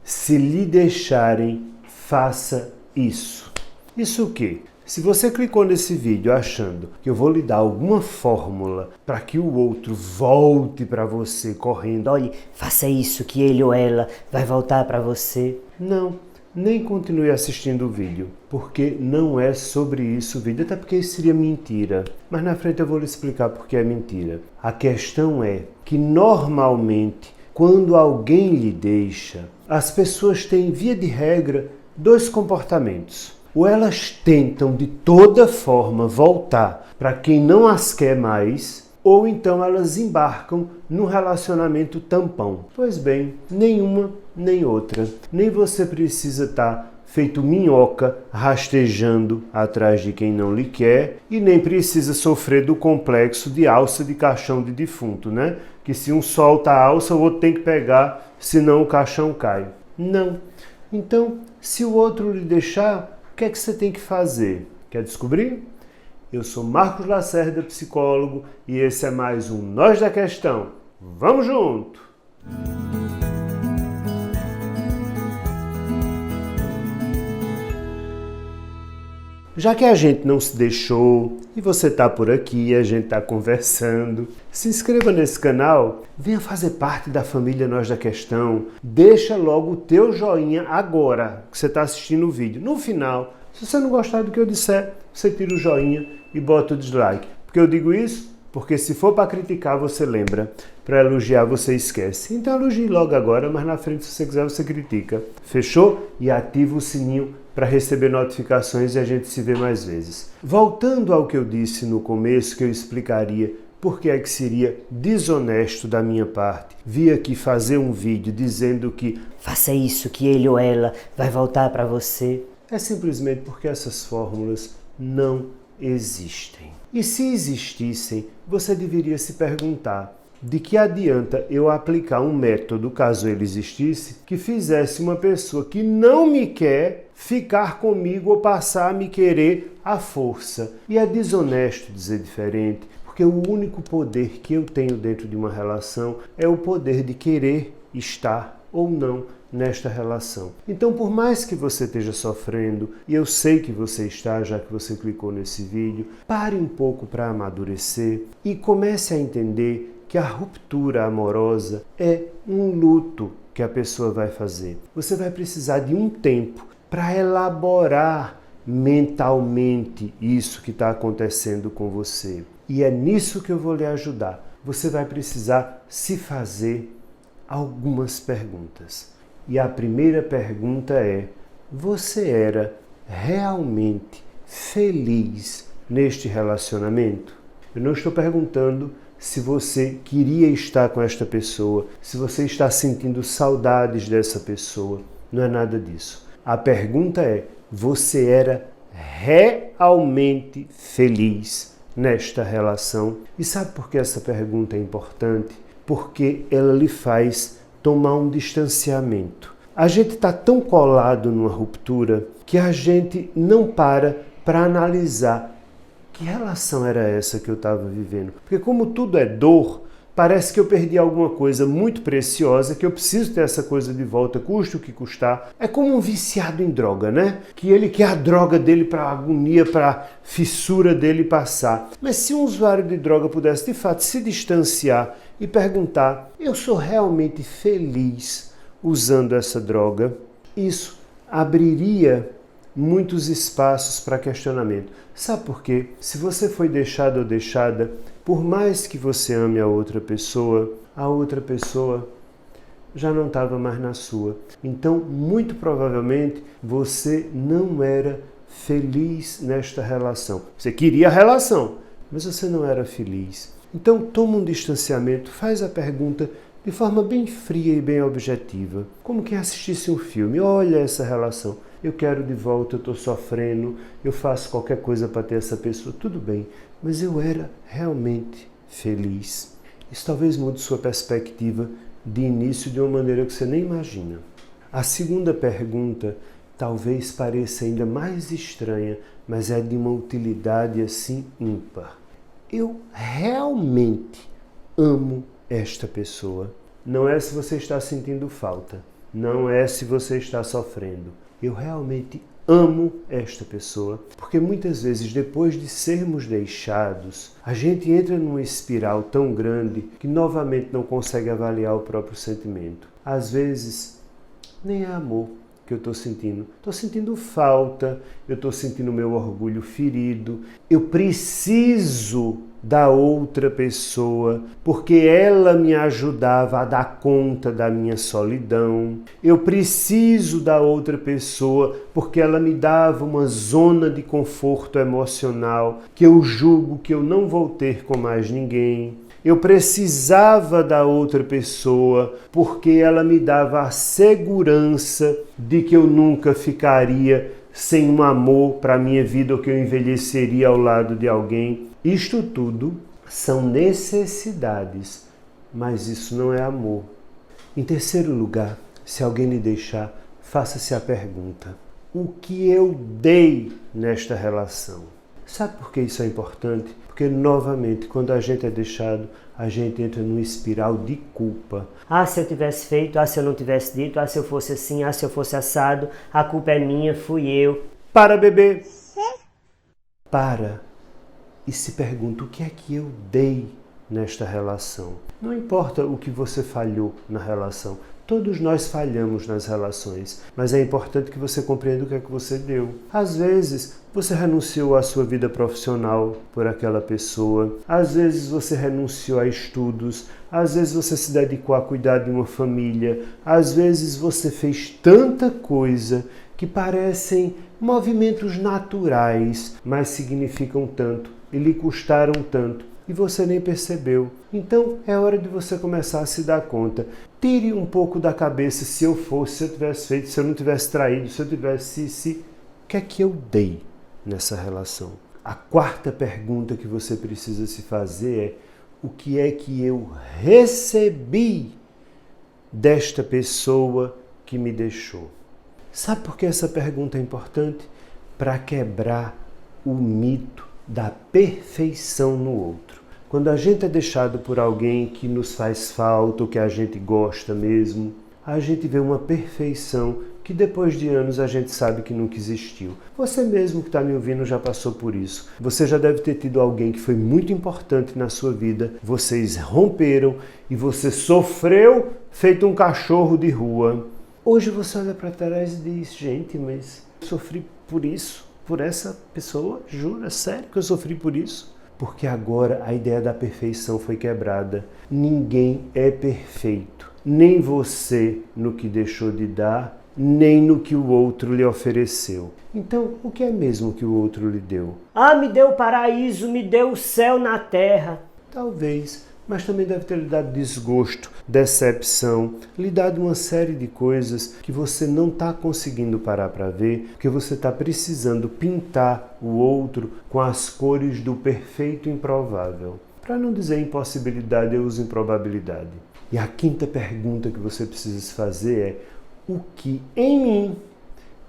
Se lhe deixarem, faça isso. Isso o quê? Se você clicou nesse vídeo achando que eu vou lhe dar alguma fórmula para que o outro volte para você correndo, olha, faça isso que ele ou ela vai voltar para você. Não, nem continue assistindo o vídeo, porque não é sobre isso o vídeo, até porque isso seria mentira. Mas na frente eu vou lhe explicar porque é mentira. A questão é que normalmente, quando alguém lhe deixa, as pessoas têm, via de regra, dois comportamentos. Ou elas tentam de toda forma voltar para quem não as quer mais, ou então elas embarcam num relacionamento tampão. Pois bem, nenhuma nem outra. Nem você precisa estar feito minhoca rastejando atrás de quem não lhe quer e nem precisa sofrer do complexo de alça de caixão de defunto, né? Que se um solta a alça, o outro tem que pegar, senão o caixão cai. Não. Então, se o outro lhe deixar, o que é que você tem que fazer? Quer descobrir? Eu sou Marcos Lacerda, psicólogo, e esse é mais um Nós da Questão. Vamos junto! Já que a gente não se deixou e você está por aqui, a gente está conversando, se inscreva nesse canal, venha fazer parte da família Nós da Questão, deixa logo o teu joinha agora que você está assistindo o vídeo. No final, se você não gostar do que eu disser, você tira o joinha e bota o dislike. Por que eu digo isso? Porque se for para criticar, você lembra. Para elogiar, você esquece. Então elogie logo agora, mas na frente, se você quiser, você critica. Fechou? E ativa o sininho para receber notificações e a gente se vê mais vezes. Voltando ao que eu disse no começo, que eu explicaria por que é que seria desonesto da minha parte vir aqui fazer um vídeo dizendo que faça isso que ele ou ela vai voltar para você. É simplesmente porque essas fórmulas não existem. E se existissem, você deveria se perguntar: de que adianta eu aplicar um método, caso ele existisse, que fizesse uma pessoa que não me quer ficar comigo ou passar a me querer à força? E é desonesto dizer diferente, porque o único poder que eu tenho dentro de uma relação é o poder de querer estar ou não nesta relação. Então, por mais que você esteja sofrendo, e eu sei que você está, já que você clicou nesse vídeo, pare um pouco para amadurecer e comece a entender que a ruptura amorosa é um luto que a pessoa vai fazer. Você vai precisar de um tempo para elaborar mentalmente isso que está acontecendo com você. E é nisso que eu vou lhe ajudar. Você vai precisar se fazer algumas perguntas. E a primeira pergunta é: você era realmente feliz neste relacionamento? Eu não estou perguntando se você queria estar com esta pessoa, se você está sentindo saudades dessa pessoa. Não é nada disso. A pergunta é: você era realmente feliz nesta relação? E sabe por que essa pergunta é importante? Porque ela lhe faz tomar um distanciamento. A gente está tão colado numa ruptura que a gente não para analisar que relação era essa que eu estava vivendo. Porque como tudo é dor, parece que eu perdi alguma coisa muito preciosa, que eu preciso ter essa coisa de volta, custe o que custar. É como um viciado em droga, né? Que ele quer a droga dele para a agonia, para a fissura dele passar. Mas se um usuário de droga pudesse de fato se distanciar e perguntar: eu sou realmente feliz usando essa droga? Isso abriria muitos espaços para questionamento. Sabe por quê? Se você foi deixado ou deixada, por mais que você ame a outra pessoa já não estava mais na sua. Então, muito provavelmente, você não era feliz nesta relação. Você queria a relação, mas você não era feliz. Então, toma um distanciamento, faz a pergunta de forma bem fria e bem objetiva. Como quem assistisse um filme. Olha essa relação. Eu quero de volta, eu estou sofrendo, eu faço qualquer coisa para ter essa pessoa. Tudo bem, mas eu era realmente feliz. Isso talvez mude sua perspectiva de início de uma maneira que você nem imagina. A segunda pergunta talvez pareça ainda mais estranha, mas é de uma utilidade assim ímpar. Eu realmente amo esta pessoa. Não é se você está sentindo falta, não é se você está sofrendo. Eu realmente amo esta pessoa, porque muitas vezes, depois de sermos deixados, a gente entra numa espiral tão grande que novamente não consegue avaliar o próprio sentimento. Às vezes, nem é amor que eu estou sentindo falta, eu estou sentindo meu orgulho ferido, eu preciso da outra pessoa, porque ela me ajudava a dar conta da minha solidão. Eu preciso da outra pessoa, porque ela me dava uma zona de conforto emocional que eu julgo que eu não vou ter com mais ninguém. Eu precisava da outra pessoa, porque ela me dava a segurança de que eu nunca ficaria sem um amor para a minha vida ou que eu envelheceria ao lado de alguém. Isto tudo são necessidades, mas isso não é amor. Em terceiro lugar, se alguém lhe deixar, faça-se a pergunta: o que eu dei nesta relação? Sabe por que isso é importante? Porque, novamente, quando a gente é deixado, a gente entra numa espiral de culpa. Ah, se eu tivesse feito, ah, se eu não tivesse dito, ah, se eu fosse assim, ah, se eu fosse assado, a culpa é minha, fui eu. Para, bebê! Para e se pergunta: o que é que eu dei nesta relação? Não importa o que você falhou na relação. Todos nós falhamos nas relações, mas é importante que você compreenda o que é que você deu. Às vezes, você renunciou à sua vida profissional por aquela pessoa. Às vezes, você renunciou a estudos. Às vezes, você se dedicou a cuidar de uma família. Às vezes, você fez tanta coisa que parecem movimentos naturais, mas significam tanto e lhe custaram tanto. E você nem percebeu. Então é hora de você começar a se dar conta. Tire um pouco da cabeça: se eu fosse, se eu tivesse feito, se eu não tivesse traído, se eu tivesse, se. O que é que eu dei nessa relação? A quarta pergunta que você precisa se fazer é: o que é que eu recebi desta pessoa que me deixou? Sabe por que essa pergunta é importante? Para quebrar o mito da perfeição no outro. Quando a gente é deixado por alguém que nos faz falta ou que a gente gosta mesmo, a gente vê uma perfeição que depois de anos a gente sabe que nunca existiu. Você mesmo que está me ouvindo já passou por isso. Você já deve ter tido alguém que foi muito importante na sua vida, vocês romperam e você sofreu feito um cachorro de rua. Hoje você olha para trás e diz: gente, mas eu sofri por isso. Por essa pessoa? Jura? Sério que eu sofri por isso? Porque agora a ideia da perfeição foi quebrada. Ninguém é perfeito. Nem você no que deixou de dar, nem no que o outro lhe ofereceu. Então, o que é mesmo que o outro lhe deu? Ah, me deu o paraíso, me deu o céu na terra. Talvez, mas também deve ter lhe dado desgosto, decepção, lhe dado uma série de coisas que você não está conseguindo parar para ver, porque você está precisando pintar o outro com as cores do perfeito improvável. Para não dizer impossibilidade, eu uso improbabilidade. E a quinta pergunta que você precisa se fazer é: o que em mim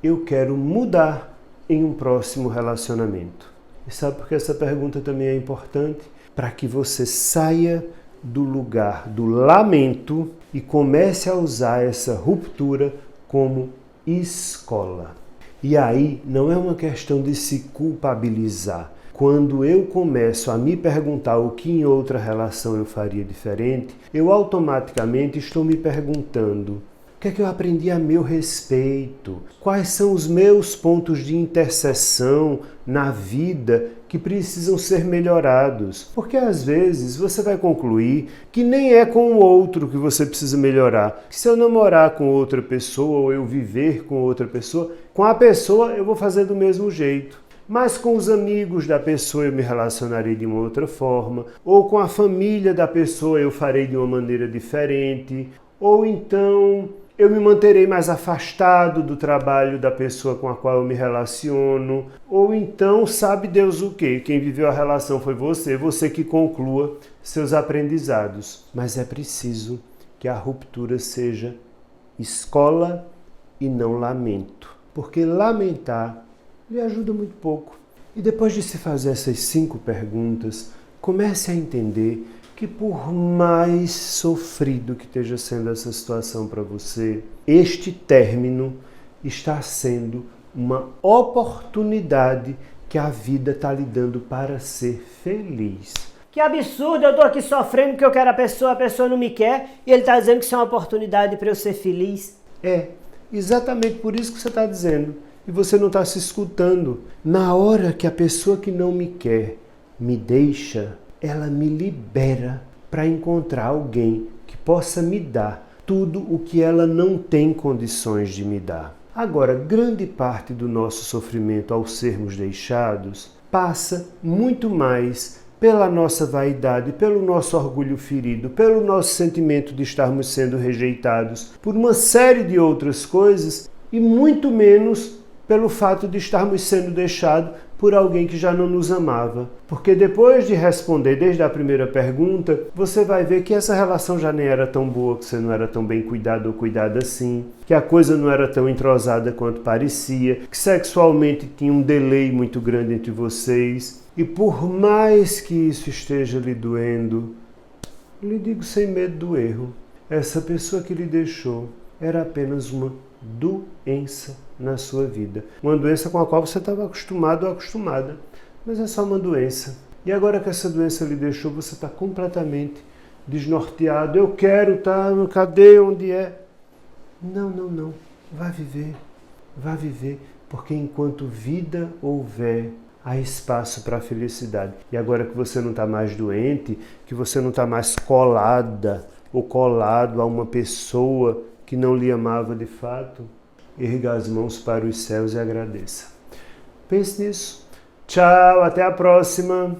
eu quero mudar em um próximo relacionamento? E sabe por que essa pergunta também é importante? Para que você saia do lugar do lamento e comece a usar essa ruptura como escola. E aí não é uma questão de se culpabilizar. Quando eu começo a me perguntar o que em outra relação eu faria diferente, eu automaticamente estou me perguntando: o que é que eu aprendi a meu respeito? Quais são os meus pontos de interseção na vida que precisam ser melhorados? Porque às vezes você vai concluir que nem é com o outro que você precisa melhorar. Que se eu namorar com outra pessoa ou eu viver com outra pessoa, com a pessoa eu vou fazer do mesmo jeito. Mas com os amigos da pessoa eu me relacionarei de uma outra forma, ou com a família da pessoa eu farei de uma maneira diferente, ou então eu me manterei mais afastado do trabalho da pessoa com a qual eu me relaciono, ou então sabe Deus o quê? Quem viveu a relação foi você que conclua seus aprendizados. Mas é preciso que a ruptura seja escola e não lamento, porque lamentar lhe ajuda muito pouco. E depois de se fazer essas 5 perguntas, comece a entender que por mais sofrido que esteja sendo essa situação para você, este término está sendo uma oportunidade que a vida está lhe dando para ser feliz. Que absurdo, eu tô aqui sofrendo porque eu quero a pessoa não me quer, e ele tá dizendo que isso é uma oportunidade para eu ser feliz. É, exatamente por isso que você está dizendo. E você não está se escutando. Na hora que a pessoa que não me quer me deixa, ela me libera para encontrar alguém que possa me dar tudo o que ela não tem condições de me dar. Agora, grande parte do nosso sofrimento ao sermos deixados passa muito mais pela nossa vaidade, pelo nosso orgulho ferido, pelo nosso sentimento de estarmos sendo rejeitados, por uma série de outras coisas e muito menos pelo fato de estarmos sendo deixados por alguém que já não nos amava. Porque depois de responder desde a primeira pergunta, você vai ver que essa relação já nem era tão boa, que você não era tão bem cuidado ou cuidada assim, que a coisa não era tão entrosada quanto parecia, que sexualmente tinha um delay muito grande entre vocês. E por mais que isso esteja lhe doendo, lhe digo sem medo do erro, essa pessoa que lhe deixou era apenas uma doença na sua vida. Uma doença com a qual você estava acostumado ou acostumada, mas é só uma doença. E agora que essa doença lhe deixou, você está completamente desnorteado. Eu quero, tá? Cadê? Onde é? Não. Vá viver, porque enquanto vida houver, há espaço para a felicidade. E agora que você não está mais doente, que você não está mais colada ou colado a uma pessoa que não lhe amava de fato, erga as mãos para os céus e agradeça. Pense nisso. Tchau, até a próxima.